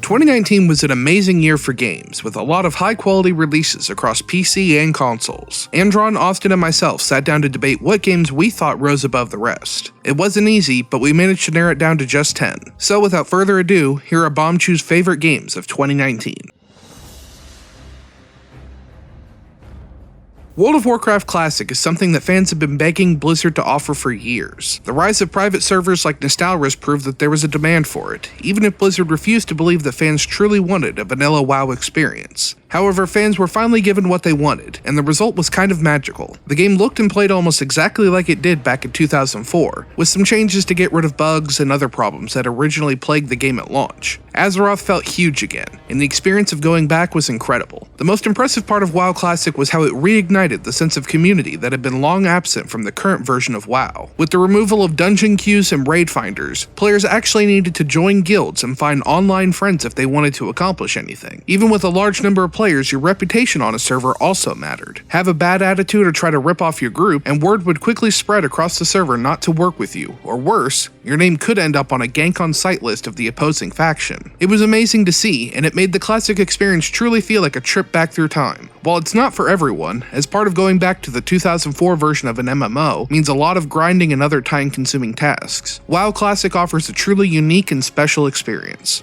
2019 was an amazing year for games, with a lot of high-quality releases across PC and consoles. Andron, Austin, and myself sat down to debate what games we thought rose above the rest. It wasn't easy, but we managed to narrow it down to just 10. So without further ado, here are Bombchu's favorite games of 2019. World of Warcraft Classic is something that fans have been begging Blizzard to offer for years. The rise of private servers like Nostalrius proved that there was a demand for it, even if Blizzard refused to believe that fans truly wanted a vanilla WoW experience. However, fans were finally given what they wanted, and the result was kind of magical. The game looked and played almost exactly like it did back in 2004, with some changes to get rid of bugs and other problems that originally plagued the game at launch. Azeroth felt huge again, and the experience of going back was incredible. The most impressive part of WoW Classic was how it reignited the sense of community that had been long absent from the current version of WoW. With the removal of dungeon queues and raid finders, players actually needed to join guilds and find online friends if they wanted to accomplish anything. Even with a large number of players, your reputation on a server also mattered. Have a bad attitude or try to rip off your group, and word would quickly spread across the server not to work with you, or worse, your name could end up on a gank on sight list of the opposing faction. It was amazing to see, and it made the classic experience truly feel like a trip back through time. While it's not for everyone, as part of going back to the 2004 version of an MMO means a lot of grinding and other time-consuming tasks, WoW Classic offers a truly unique and special experience.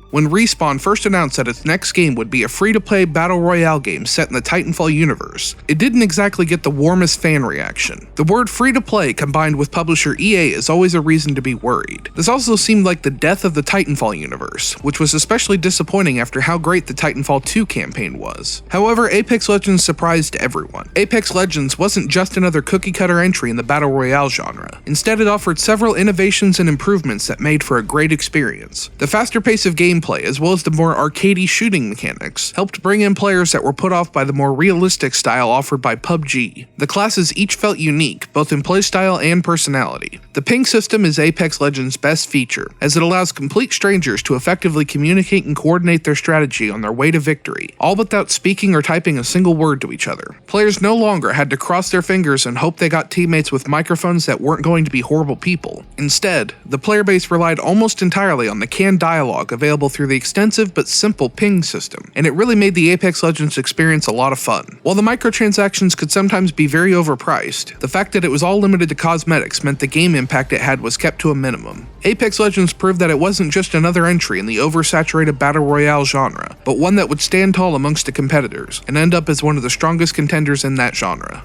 When Respawn first announced that its next game would be a free-to-play battle royale game set in the Titanfall universe, it didn't exactly get the warmest fan reaction. The word free-to-play combined with publisher EA is always a reason to be worried. This also seemed like the death of the Titanfall universe, which was especially disappointing after how great the Titanfall 2 campaign was. However, Apex Legends surprised everyone. Apex Legends wasn't just another cookie-cutter entry in the battle royale genre. Instead, it offered several innovations and improvements that made for a great experience. The faster pace of gameplay, as well as the more arcadey shooting mechanics, helped bring in players that were put off by the more realistic style offered by PUBG. The classes each felt unique, both in playstyle and personality. The ping system is Apex Legends' best feature, as it allows complete strangers to effectively communicate and coordinate their strategy on their way to victory, all without speaking or typing a single word to each other. Players no longer had to cross their fingers and hope they got teammates with microphones that weren't going to be horrible people. Instead, the player base relied almost entirely on the canned dialogue available through the extensive but simple ping system, and it really made the Apex Legends experience a lot of fun. While the microtransactions could sometimes be very overpriced, the fact that it was all limited to cosmetics meant the game impact it had was kept to a minimum. Apex Legends proved that it wasn't just another entry in the oversaturated battle royale genre, but one that would stand tall amongst the competitors, and end up as one of the strongest contenders in that genre.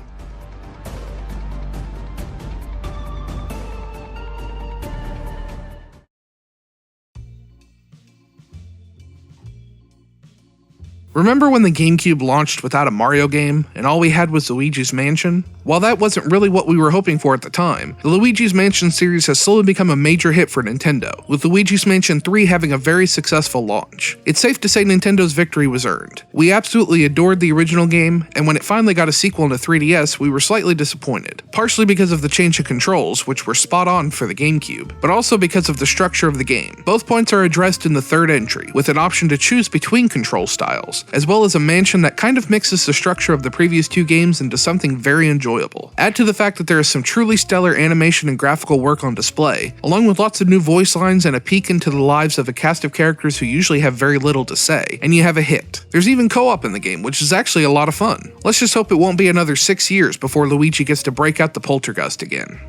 Remember when the GameCube launched without a Mario game, and all we had was Luigi's Mansion? While that wasn't really what we were hoping for at the time, the Luigi's Mansion series has slowly become a major hit for Nintendo, with Luigi's Mansion 3 having a very successful launch. It's safe to say Nintendo's victory was earned. We absolutely adored the original game, and when it finally got a sequel into 3DS, we were slightly disappointed, partially because of the change of controls, which were spot on for the GameCube, but also because of the structure of the game. Both points are addressed in the third entry, with an option to choose between control styles, as well as a mansion that kind of mixes the structure of the previous two games into something very enjoyable. Add to the fact that there is some truly stellar animation and graphical work on display, along with lots of new voice lines and a peek into the lives of a cast of characters who usually have very little to say, and you have a hit. There's even co-op in the game, which is actually a lot of fun. Let's just hope it won't be another 6 years before Luigi gets to break out the poltergust again.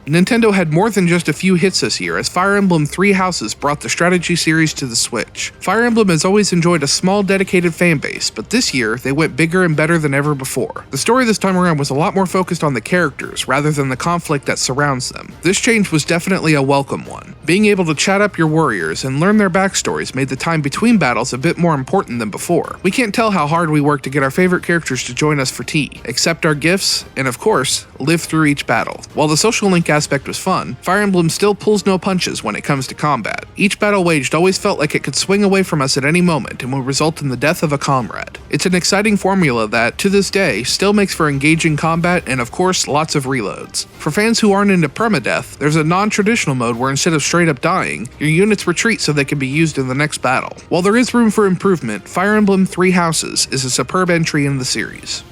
Nintendo had more than just a few hits this year, as Fire Emblem Three Houses brought the strategy series to the Switch. Fire Emblem has always enjoyed a small dedicated fan base, but this year they went bigger and better than ever before. The story this time around was a lot more focused on the characters rather than the conflict that surrounds them. This change was definitely a welcome one. Being able to chat up your warriors and learn their backstories made the time between battles a bit more important than before. We can't tell how hard we worked to get our favorite characters to join us for tea, accept our gifts, and of course, live through each battle. While the social link aspect was fun, Fire Emblem still pulls no punches when it comes to combat. Each battle waged always felt like it could swing away from us at any moment and would result in the death of a comrade. It's an exciting formula that, to this day, still makes for engaging combat and of course lots of reloads. For fans who aren't into permadeath, there's a non-traditional mode where instead of straight up dying, your units retreat so they can be used in the next battle. While there is room for improvement, Fire Emblem Three Houses is a superb entry in the series.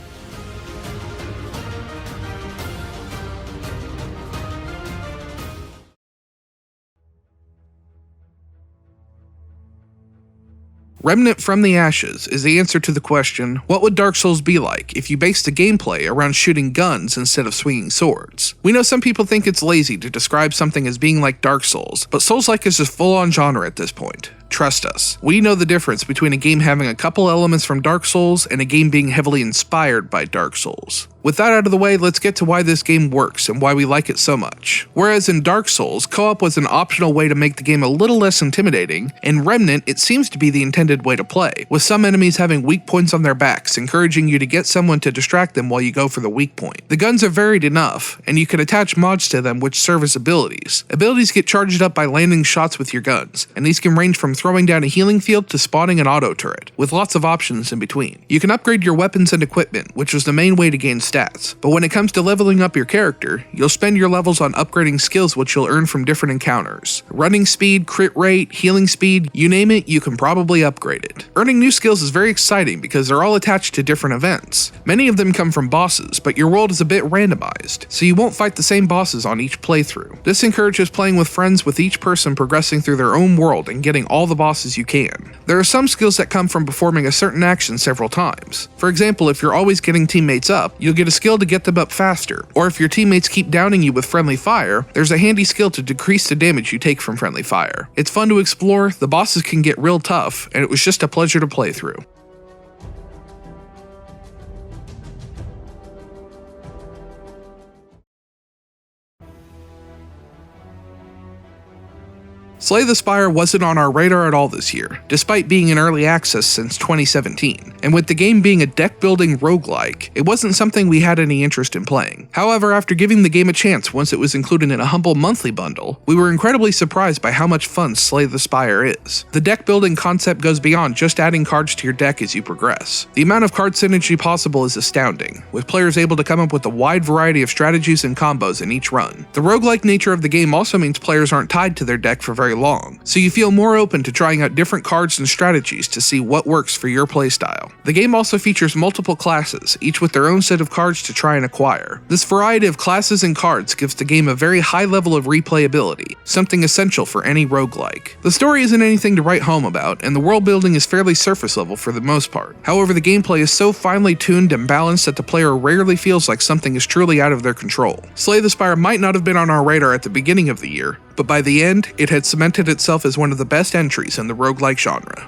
Remnant from the Ashes is the answer to the question, what would Dark Souls be like if you based the gameplay around shooting guns instead of swinging swords? We know some people think it's lazy to describe something as being like Dark Souls, but Souls-like is just full-on genre at this point. Trust us, we know the difference between a game having a couple elements from Dark Souls and a game being heavily inspired by Dark Souls. With that out of the way, let's get to why this game works and why we like it so much. Whereas in Dark Souls, co-op was an optional way to make the game a little less intimidating, in Remnant it seems to be the intended way to play, with some enemies having weak points on their backs, encouraging you to get someone to distract them while you go for the weak point. The guns are varied enough, and you can attach mods to them which serve as abilities. Abilities get charged up by landing shots with your guns, and these can range from throwing down a healing field to spawning an auto turret, with lots of options in between. You can upgrade your weapons and equipment, which was the main way to gain stats, but when it comes to leveling up your character, you'll spend your levels on upgrading skills which you'll earn from different encounters. Running speed, crit rate, healing speed, you name it, you can probably upgrade it. Earning new skills is very exciting because they're all attached to different events. Many of them come from bosses, but your world is a bit randomized, so you won't fight the same bosses on each playthrough. This encourages playing with friends, with each person progressing through their own world and getting all the bosses you can. There are some skills that come from performing a certain action several times. For example, if you're always getting teammates up, you'll get a skill to get them up faster, or if your teammates keep downing you with friendly fire, there's a handy skill to decrease the damage you take from friendly fire. It's fun to explore, the bosses can get real tough, and it was just a pleasure to play through. Slay the Spire wasn't on our radar at all this year, despite being in early access since 2017, and with the game being a deck-building roguelike, it wasn't something we had any interest in playing. However, after giving the game a chance once it was included in a humble monthly bundle, we were incredibly surprised by how much fun Slay the Spire is. The deck-building concept goes beyond just adding cards to your deck as you progress. The amount of card synergy possible is astounding, with players able to come up with a wide variety of strategies and combos in each run. The roguelike nature of the game also means players aren't tied to their deck for very long, so you feel more open to trying out different cards and strategies to see what works for your playstyle. The game also features multiple classes, each with their own set of cards to try and acquire. This variety of classes and cards gives the game a very high level of replayability, something essential for any roguelike. The story isn't anything to write home about, and the world building is fairly surface level for the most part. However, the gameplay is so finely tuned and balanced that the player rarely feels like something is truly out of their control. Slay the Spire might not have been on our radar at the beginning of the year, but by the end, it had cemented itself as one of the best entries in the roguelike genre.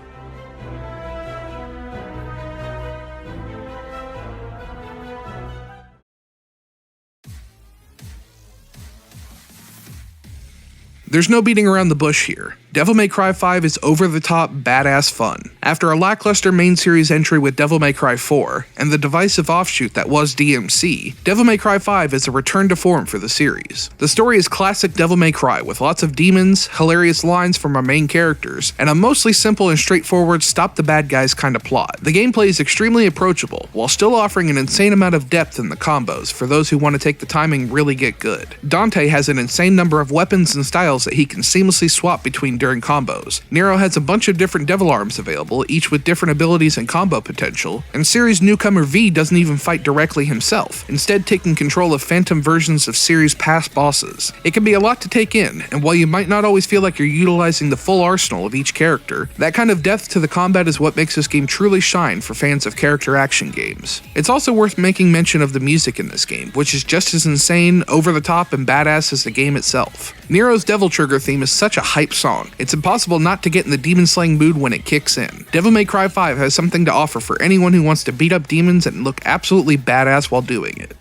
There's no beating around the bush here. Devil May Cry 5 is over-the-top, badass fun. After a lackluster main series entry with Devil May Cry 4, and the divisive offshoot that was DMC, Devil May Cry 5 is a return to form for the series. The story is classic Devil May Cry, with lots of demons, hilarious lines from our main characters, and a mostly simple and straightforward stop-the-bad-guys kind of plot. The gameplay is extremely approachable, while still offering an insane amount of depth in the combos for those who want to take the time and really get good. Dante has an insane number of weapons and styles that he can seamlessly swap between during combos. Nero has a bunch of different devil arms available, each with different abilities and combo potential, and series newcomer V doesn't even fight directly himself, instead taking control of phantom versions of series past bosses. It can be a lot to take in, and while you might not always feel like you're utilizing the full arsenal of each character, that kind of depth to the combat is what makes this game truly shine for fans of character action games. It's also worth making mention of the music in this game, which is just as insane, over the top, and badass as the game itself. Nero's Devil Trigger theme is such a hype song, it's impossible not to get in the demon-slaying mood when it kicks in. Devil May Cry 5 has something to offer for anyone who wants to beat up demons and look absolutely badass while doing it.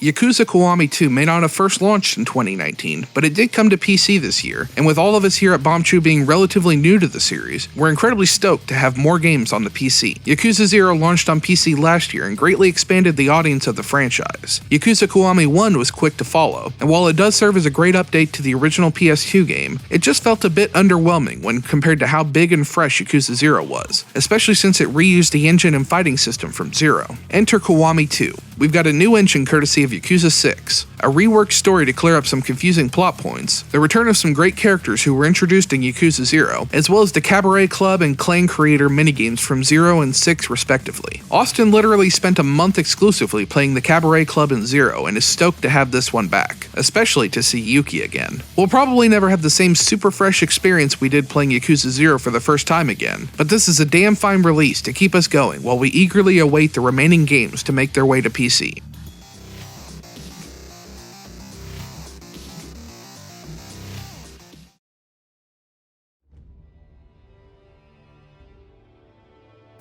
Yakuza Kiwami 2 may not have first launched in 2019, but it did come to PC this year, and with all of us here at Bombchu being relatively new to the series, we're incredibly stoked to have more games on the PC. Yakuza 0 launched on PC last year and greatly expanded the audience of the franchise. Yakuza Kiwami 1 was quick to follow, and while it does serve as a great update to the original PS2 game, it just felt a bit underwhelming when compared to how big and fresh Yakuza 0 was, especially since it reused the engine and fighting system from 0. Enter Kiwami 2. We've got a new engine courtesy of Yakuza 6, a reworked story to clear up some confusing plot points, the return of some great characters who were introduced in Yakuza 0, as well as the Cabaret Club and Clan Creator minigames from 0 and 6 respectively. Austin literally spent a month exclusively playing the Cabaret Club in 0 and is stoked to have this one back, especially to see Yuki again. We'll probably never have the same super fresh experience we did playing Yakuza 0 for the first time again, but this is a damn fine release to keep us going while we eagerly await the remaining games to make their way to PC.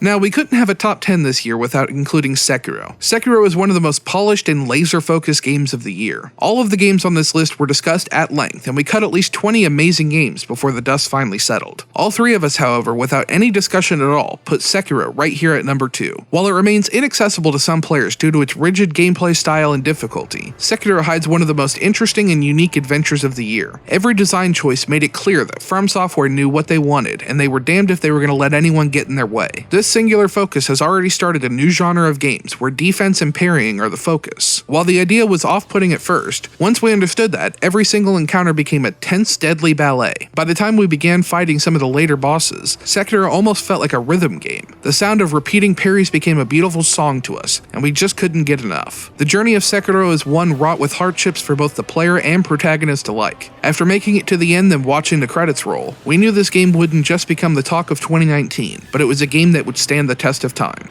Now, we couldn't have a top 10 this year without including Sekiro. Sekiro is one of the most polished and laser-focused games of the year. All of the games on this list were discussed at length, and we cut at least 20 amazing games before the dust finally settled. All three of us, however, without any discussion at all, put Sekiro right here at number 2. While it remains inaccessible to some players due to its rigid gameplay style and difficulty, Sekiro hides one of the most interesting and unique adventures of the year. Every design choice made it clear that From Software knew what they wanted, and they were damned if they were going to let anyone get in their way. This singular focus has already started a new genre of games where defense and parrying are the focus. While the idea was off-putting at first, once we understood that, every single encounter became a tense, deadly ballet. By the time we began fighting some of the later bosses, Sekiro almost felt like a rhythm game. The sound of repeating parries became a beautiful song to us, and we just couldn't get enough. The journey of Sekiro is one wrought with hardships for both the player and protagonist alike. After making it to the end and watching the credits roll, we knew this game wouldn't just become the talk of 2019, but it was a game that would stand the test of time.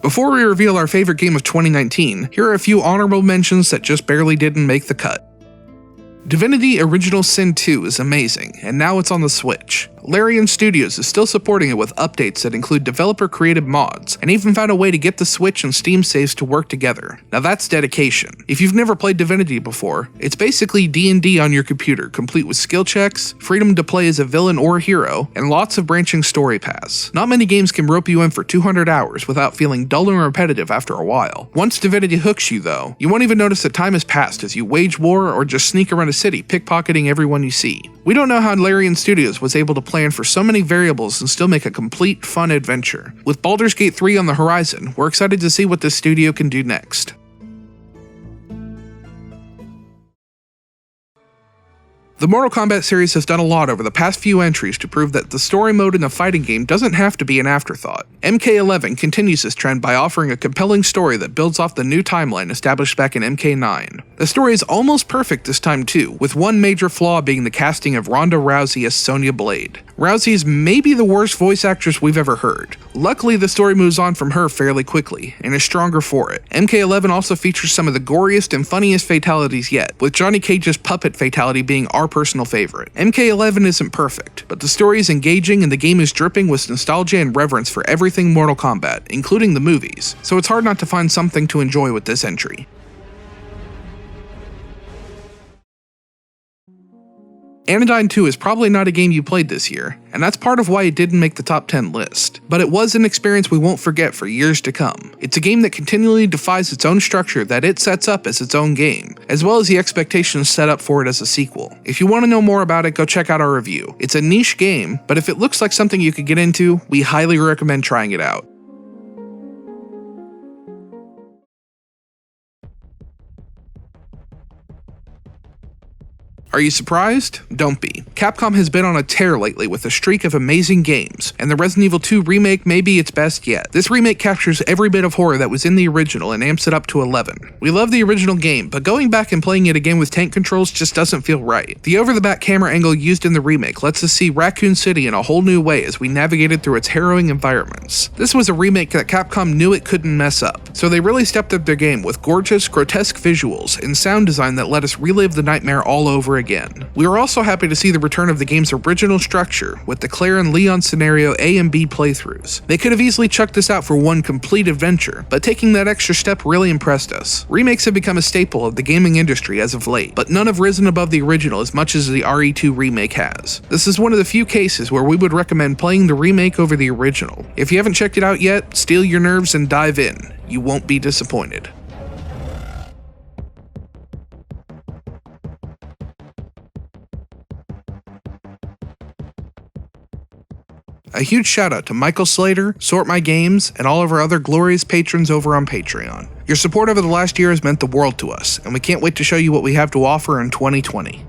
Before we reveal our favorite game of 2019, here are a few honorable mentions that just barely didn't make the cut. Divinity Original Sin 2 is amazing, and now it's on the Switch. Larian Studios is still supporting it with updates that include developer-created mods, and even found a way to get the Switch and Steam saves to work together. Now that's dedication. If you've never played Divinity before, it's basically D&D on your computer, complete with skill checks, freedom to play as a villain or hero, and lots of branching story paths. Not many games can rope you in for 200 hours without feeling dull and repetitive after a while. Once Divinity hooks you though, you won't even notice that time has passed as you wage war or just sneak around a city pickpocketing everyone you see. We don't know how Larian Studios was able to plan for so many variables and still make a complete, fun adventure. With Baldur's Gate 3 on the horizon, we're excited to see what this studio can do next. The Mortal Kombat series has done a lot over the past few entries to prove that the story mode in a fighting game doesn't have to be an afterthought. MK11 continues this trend by offering a compelling story that builds off the new timeline established back in MK9. The story is almost perfect this time too, with one major flaw being the casting of Ronda Rousey as Sonya Blade. Rousey is maybe the worst voice actress we've ever heard. Luckily, the story moves on from her fairly quickly, and is stronger for it. MK11 also features some of the goriest and funniest fatalities yet, with Johnny Cage's puppet fatality being our personal favorite. MK11 isn't perfect, but the story is engaging and the game is dripping with nostalgia and reverence for everything Mortal Kombat, including the movies, so it's hard not to find something to enjoy with this entry. Anodyne 2 is probably not a game you played this year, and that's part of why it didn't make the top 10 list. But it was an experience we won't forget for years to come. It's a game that continually defies its own structure that it sets up as its own game, as well as the expectations set up for it as a sequel. If you want to know more about it, go check out our review. It's a niche game, but if it looks like something you could get into, we highly recommend trying it out. Are you surprised? Don't be. Capcom has been on a tear lately with a streak of amazing games, and the Resident Evil 2 remake may be its best yet. This remake captures every bit of horror that was in the original and amps it up to 11. We love the original game, but going back and playing it again with tank controls just doesn't feel right. The over-the-back camera angle used in the remake lets us see Raccoon City in a whole new way as we navigated through its harrowing environments. This was a remake that Capcom knew it couldn't mess up, so they really stepped up their game with gorgeous, grotesque visuals and sound design that let us relive the nightmare all over over again. We were also happy to see the return of the game's original structure, with the Claire and Leon scenario A and B playthroughs. They could have easily chucked this out for one complete adventure, but taking that extra step really impressed us. Remakes have become a staple of the gaming industry as of late, but none have risen above the original as much as the RE2 remake has. This is one of the few cases where we would recommend playing the remake over the original. If you haven't checked it out yet, steel your nerves and dive in. You won't be disappointed. A huge shout out to Michael Slater, Sort My Games, and all of our other glorious patrons over on Patreon. Your support over the last year has meant the world to us, and we can't wait to show you what we have to offer in 2020.